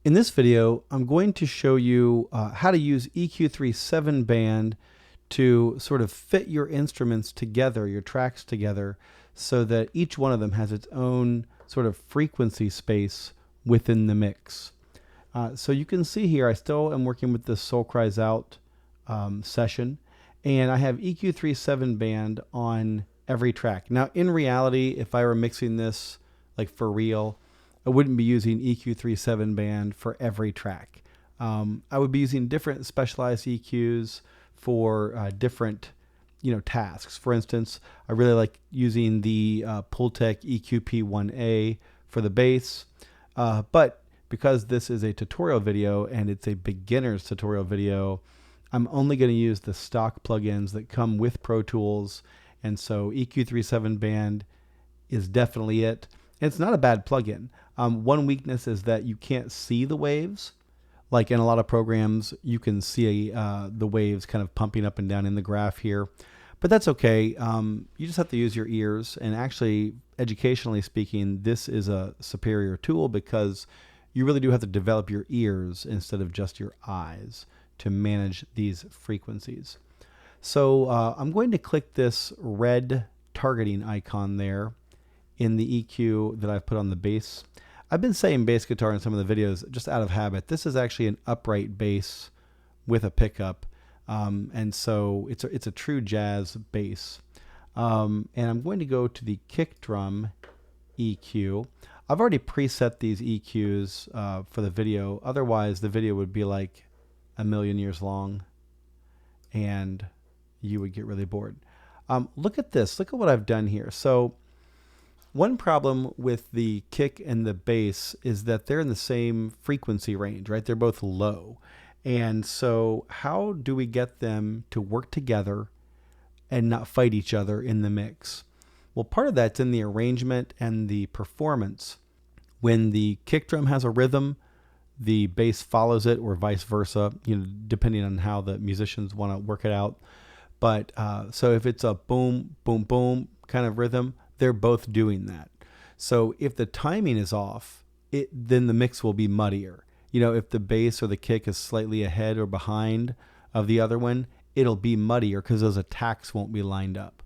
In this video, I'm going to show you how to use EQ3 7-band to sort of fit your instruments together, your tracks together, so that each one of them has its own sort of frequency space within the mix. So you can see here, I still am working with the Soul Cries Out session, and I have EQ3 7-band on every track. Now, in reality, if I were mixing this like for real, I wouldn't be using EQ3 7-band for every track. I would be using different specialized EQs for different tasks. For instance, I really like using the Pultec EQP1A for the bass, but because this is a tutorial video and it's a beginner's tutorial video, I'm only going to use the stock plugins that come with Pro Tools, and so EQ3 7-band is definitely it. And it's not a bad plugin. One weakness is that you can't see the waves. Like in a lot of programs, you can see the waves kind of pumping up and down in the graph here. But that's okay. You just have to use your ears. And actually, educationally speaking, this is a superior tool because you really do have to develop your ears instead of just your eyes to manage these frequencies. So I'm going to click this red targeting icon there in the EQ that I've put on the bass. I've been saying bass guitar in some of the videos just out of habit. This is actually an upright bass with a pickup, and so it's a true jazz bass. And I'm going to go to the kick drum EQ. I've already preset these EQs for the video. Otherwise, the video would be like a million years long, and you would get really bored. Look at this. Look at what I've done here. So one problem with the kick and the bass is that they're in the same frequency range, right? They're both low. And so how do we get them to work together and not fight each other in the mix? Well, part of that's in the arrangement and the performance. When the kick drum has a rhythm, the bass follows it, or vice versa, depending on how the musicians want to work it out. But so if it's a boom, boom, boom kind of rhythm, they're both doing that. So if the timing is off, then the mix will be muddier. If the bass or the kick is slightly ahead or behind of the other one, it'll be muddier because those attacks won't be lined up.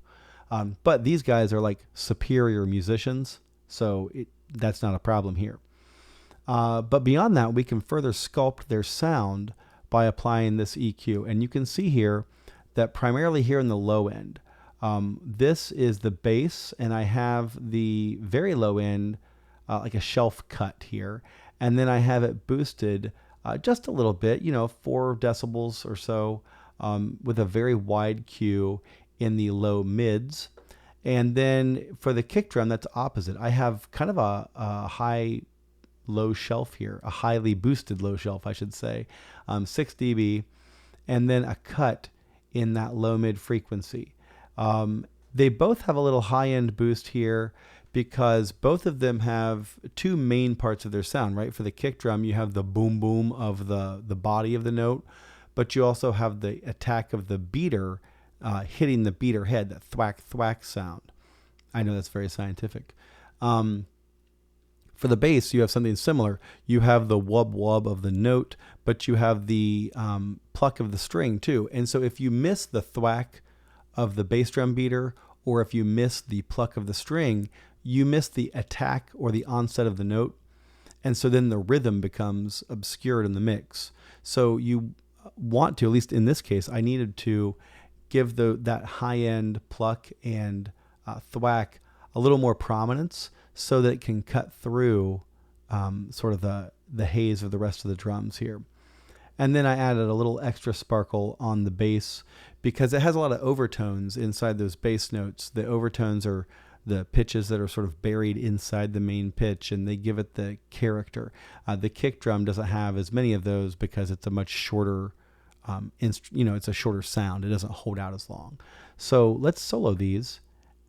But these guys are like superior musicians, so that's not a problem here. But beyond that, we can further sculpt their sound by applying this EQ. And you can see here that primarily here in the low end, this is the bass, and I have the very low end like a shelf cut here, and then I have it boosted just a little bit, 4 decibels or so, with a very wide Q in the low mids. And then for the kick drum, that's opposite. I have kind of a high low shelf here, a highly boosted low shelf, I should say, 6 dB, and then a cut in that low mid frequency. They both have a little high-end boost here because both of them have 2 main parts of their sound, right? For the kick drum, you have the boom boom of the body of the note, but you also have the attack of the beater hitting the beater head, that thwack thwack sound. I know that's very scientific. For the bass, you have something similar. You have the wub wub of the note, but you have the pluck of the string too. And so if you miss the thwack of the bass drum beater, or if you miss the pluck of the string, you miss the attack or the onset of the note. And so then the rhythm becomes obscured in the mix. So you want to, at least in this case, I needed to give that high-end pluck and thwack a little more prominence so that it can cut through sort of the haze of the rest of the drums here. And then I added a little extra sparkle on the bass because it has a lot of overtones inside those bass notes. The overtones are the pitches that are sort of buried inside the main pitch, and they give it the character. The kick drum doesn't have as many of those because it's a much shorter, it's a shorter sound. It doesn't hold out as long. So let's solo these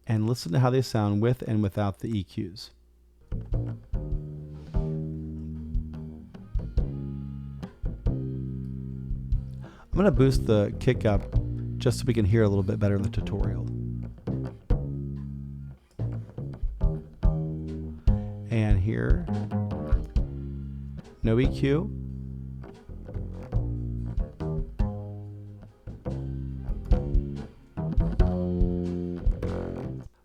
and listen to how they sound with and without the EQs. I'm going to boost the kick up just so we can hear a little bit better in the tutorial. And here No EQ.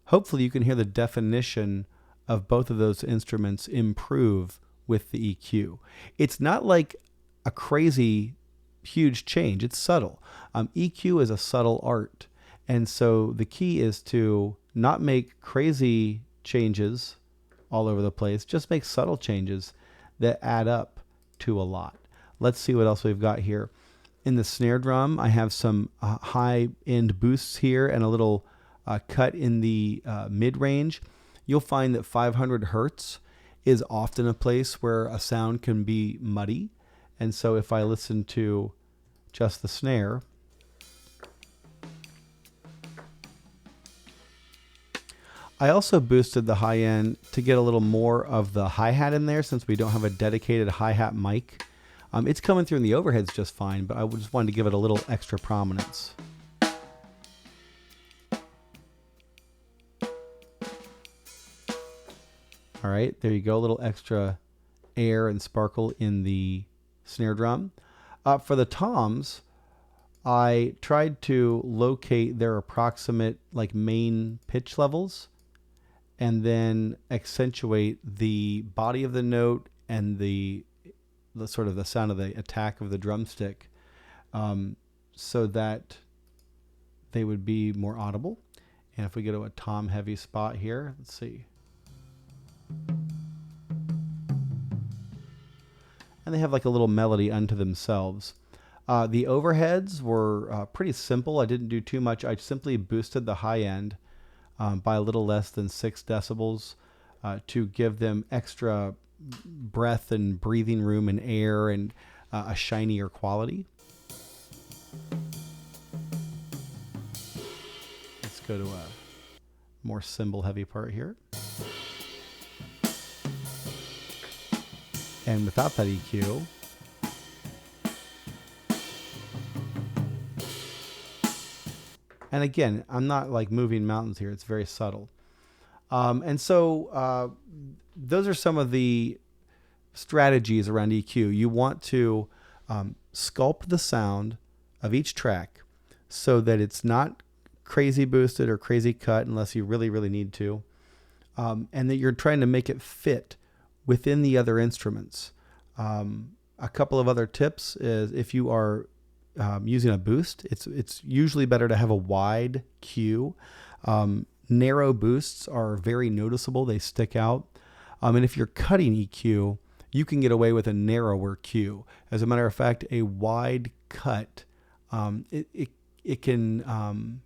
Hopefully you can hear the definition of both of those instruments improve with the EQ. It's not like a crazy huge change. It's subtle. EQ is a subtle art. And so the key is to not make crazy changes all over the place, just make subtle changes that add up to a lot. Let's see what else we've got here. In the snare drum, I have some high end boosts here and a little cut in the mid range. You'll find that 500 hertz is often a place where a sound can be muddy. And so if I listen to just the snare, I also boosted the high end to get a little more of the hi-hat in there since we don't have a dedicated hi-hat mic. It's coming through in the overheads just fine, but I just wanted to give it a little extra prominence. All right, there you go, a little extra air and sparkle in the snare drum. For the toms, I tried to locate their approximate like main pitch levels and then accentuate the body of the note and the sort of the sound of the attack of the drumstick so that they would be more audible. And if we go to a tom heavy spot here, let's see. And they have like a little melody unto themselves. The overheads were pretty simple. I didn't do too much. I simply boosted the high end by a little less than 6 decibels to give them extra breath and breathing room and air and a shinier quality. Let's go to a more cymbal heavy part here. And without that EQ, and again, I'm not like moving mountains here. It's very subtle. And so those are some of the strategies around EQ. You want to sculpt the sound of each track so that it's not crazy boosted or crazy cut unless you really, really need to. And that you're trying to make it fit within the other instruments. A couple of other tips is if you are using a boost, it's usually better to have a wide Q. Narrow boosts are very noticeable. They stick out. And if you're cutting EQ, you can get away with a narrower Q. As a matter of fact, a wide cut, it can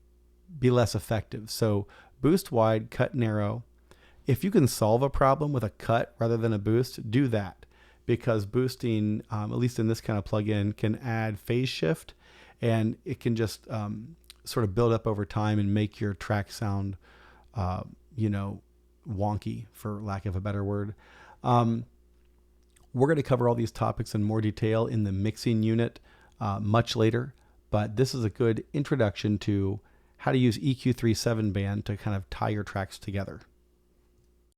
be less effective. So boost wide, cut narrow. If you can solve a problem with a cut rather than a boost, do that, because boosting, at least in this kind of plugin, can add phase shift, and it can just sort of build up over time and make your track sound, wonky, for lack of a better word. We're going to cover all these topics in more detail in the mixing unit much later, but this is a good introduction to how to use EQ3 7-band to kind of tie your tracks together.